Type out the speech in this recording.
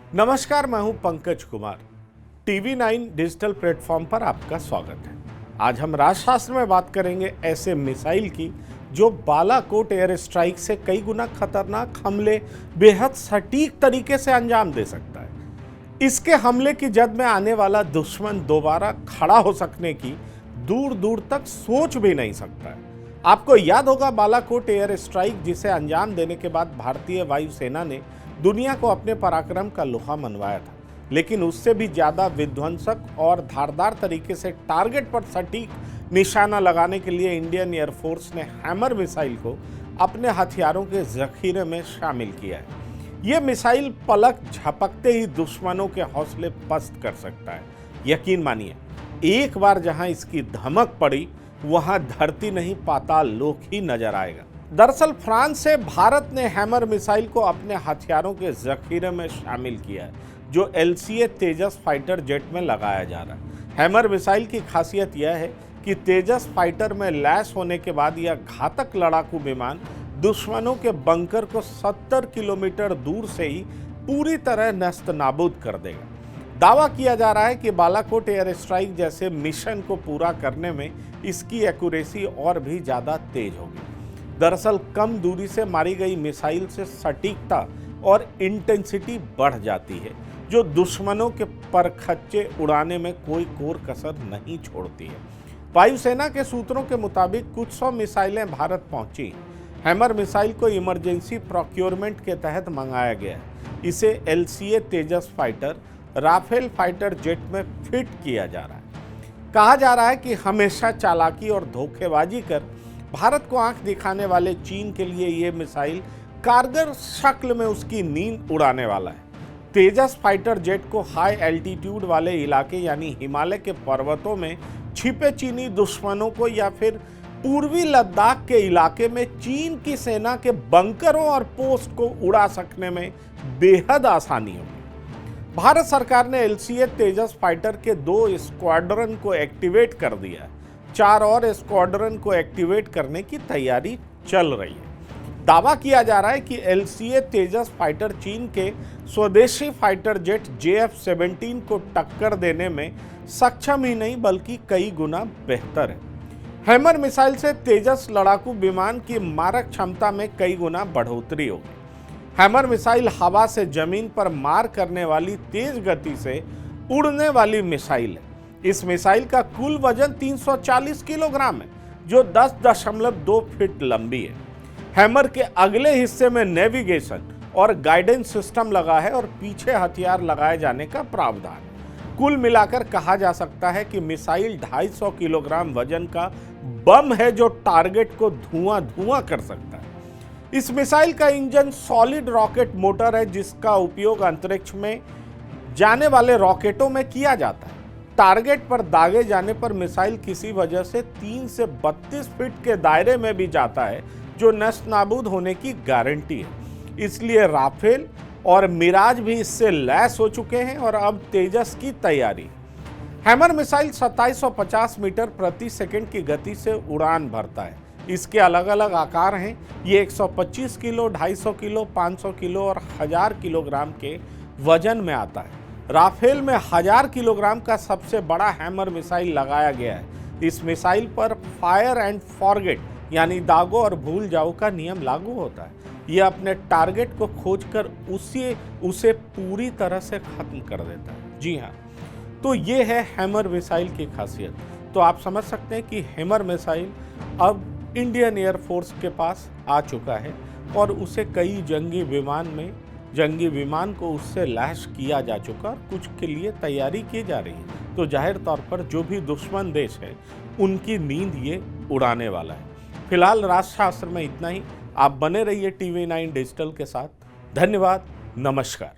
नमस्कार, मैं हूं Pankaj Kumar. TV 9 digital platform पर आपका स्वागत है। आज हम राजशास्त्र में बात करेंगे ऐसे मिसाइल की जो बालाकोट एयर स्ट्राइक से कई गुना खतरनाक हमले बेहद सटीक तरीके से अंजाम दे सकता है। इसके हमले की जद में आने वाला दुश्मन दोबारा खड़ा हो सकने की दूर दूर तक सोच भी नहीं सकता है। आपको याद होगा बालाकोट एयर स्ट्राइक, जिसे अंजाम देने के बाद भारतीय वायुसेना ने दुनिया को अपने पराक्रम का लोहा मनवाया था, लेकिन उससे भी ज़्यादा विध्वंसक और धारदार तरीके से टारगेट पर सटीक निशाना लगाने के लिए इंडियन एयरफोर्स ने हैमर मिसाइल को अपने हथियारों के जखीरे में शामिल किया है। ये मिसाइल पलक झपकते ही दुश्मनों के हौसले पस्त कर सकता है। यकीन मानिए, एक बार जहां इसकी धमक पड़ी वहां धरती नहीं पाताल लोक ही नजर आएगा। दरअसल फ्रांस से भारत ने हैमर मिसाइल को अपने हथियारों के जखीरे में शामिल किया है, जो LCA तेजस फाइटर जेट में लगाया जा रहा है। हैमर मिसाइल की खासियत यह है कि तेजस फाइटर में लैस होने के बाद यह घातक लड़ाकू विमान दुश्मनों के बंकर को 70 किलोमीटर दूर से ही पूरी तरह नस्त नाबूद कर देगा। दावा किया जा रहा है कि बालाकोट एयर स्ट्राइक जैसे मिशन को पूरा करने में इसकी एक्यूरेसी और भी ज़्यादा तेज होगी। दरअसल कम दूरी से मारी गई मिसाइल से सटीकता और इंटेंसिटी बढ़ जाती है, जो दुश्मनों के परखच्चे उड़ाने में कोई कोर कसर नहीं छोड़ती है। वायुसेना के सूत्रों के मुताबिक कुछ 100 मिसाइलें भारत पहुंची। हैमर मिसाइल को इमरजेंसी प्रोक्योरमेंट के तहत मंगाया गया है। इसे LCA तेजस फाइटर, राफेल फाइटर जेट में फिट किया जा रहा है। कहा जा रहा है कि हमेशा चालाकी और धोखेबाजी कर भारत को आंख दिखाने वाले चीन के लिए ये मिसाइल कारगर शक्ल में उसकी नींद उड़ाने वाला है। तेजस फाइटर जेट को हाई एल्टीट्यूड वाले इलाके यानी हिमालय के पर्वतों में छिपे चीनी दुश्मनों को या फिर पूर्वी लद्दाख के इलाके में चीन की सेना के बंकरों और पोस्ट को उड़ा सकने में बेहद आसानी होगी। भारत सरकार ने LCA तेजस फाइटर के 2 स्क्वाड्रन को एक्टिवेट कर दिया है। 4 और स्क्वाड्रन को एक्टिवेट करने की तैयारी चल रही है। दावा किया जा रहा है कि LCA तेजस फाइटर चीन के स्वदेशी फाइटर जेट JF-17 को टक्कर देने में सक्षम ही नहीं बल्कि कई गुना बेहतर है। हैमर मिसाइल से तेजस लड़ाकू विमान की मारक क्षमता में कई गुना बढ़ोतरी होगी। हैमर मिसाइल हवा से जमीन पर मार करने वाली तेज गति से उड़ने वाली मिसाइल है। इस मिसाइल का कुल वजन 340 किलोग्राम है, जो 10.2 फीट लंबी है। हैमर के अगले हिस्से में नेविगेशन और गाइडेंस सिस्टम लगा है और पीछे हथियार लगाए जाने का प्रावधान है। कुल मिलाकर कहा जा सकता है कि मिसाइल 250 किलोग्राम वजन का बम है, जो टारगेट को धुआं धुआं कर सकता है। इस मिसाइल का इंजन सॉलिड रॉकेट मोटर है, जिसका उपयोग अंतरिक्ष में जाने वाले रॉकेटों में किया जाता है। टारगेट पर दागे जाने पर मिसाइल किसी वजह से 3 से 32 फीट के दायरे में भी जाता है, जो नष्ट नाबूद होने की गारंटी है। इसलिए राफेल और मिराज भी इससे लैस हो चुके हैं और अब तेजस की तैयारी। हैमर मिसाइल 2750 मीटर प्रति सेकंड की गति से उड़ान भरता है। इसके अलग अलग आकार हैं। ये 125 किलो, 250 किलो, 500 किलो और 1000 किलोग्राम के वजन में आता है। राफेल में 1000 किलोग्राम का सबसे बड़ा हैमर मिसाइल लगाया गया है। इस मिसाइल पर फायर एंड फॉरगेट यानी दागो और भूल जाओ का नियम लागू होता है। यह अपने टारगेट को खोजकर उसे पूरी तरह से खत्म कर देता है। जी हाँ, तो ये है हैमर मिसाइल की खासियत। तो आप समझ सकते हैं कि हैमर मिसाइल अब इंडियन एयरफोर्स के पास आ चुका है और उसे कई जंगी विमान को उससे लैस किया जा चुका और कुछ के लिए तैयारी की जा रही है। तो जाहिर तौर पर जो भी दुश्मन देश है उनकी नींद ये उड़ाने वाला है। फिलहाल राष्ट्रशास्त्र में इतना ही। आप बने रहिए TV 9 डिजिटल के साथ। धन्यवाद, नमस्कार।